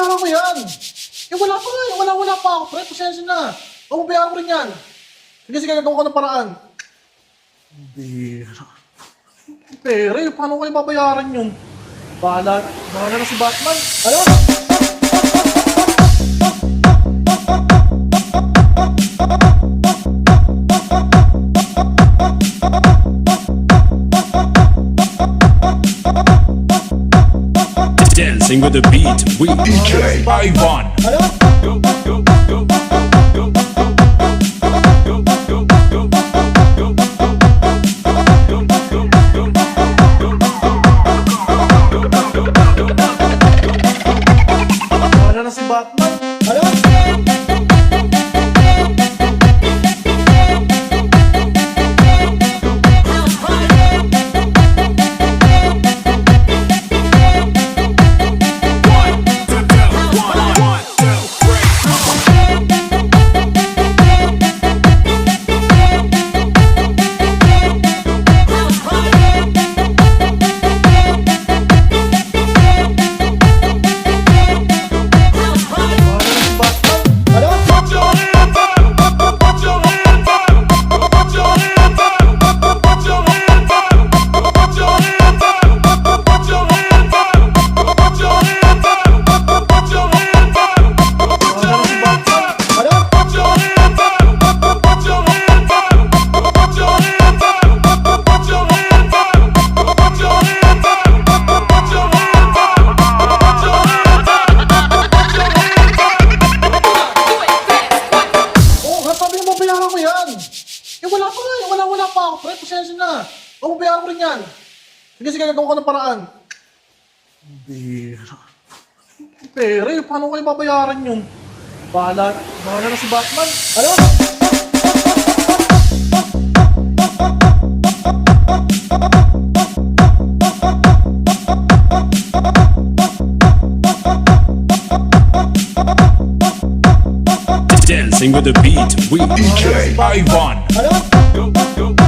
babayaran ko yan. Eh wala pa nga, wala pa ako, pre. Pasensya na. Babayaran ko rin yan. Sige, gagawa ko ng paraan. Bira. Pere, paano kayo babayaran yun? Bahala na si Batman. Ano? Dancing with the beat with DJ Ivan. Ano? Go, go, go, go, go, go, go, go, go, go, Bahala na si Batman. Ano? Babayaran ko yan. Eh wala pa nga, wala pa ako, pre. Pasensya na. Babayaran ko rin yan. Sige, gagawa ko ng paraan. Bira. Pere, paano kayo babayaran yun? Bahala na si Batman. Ano? Dancing with the beat with DJ Ivan. Ano? Go, go,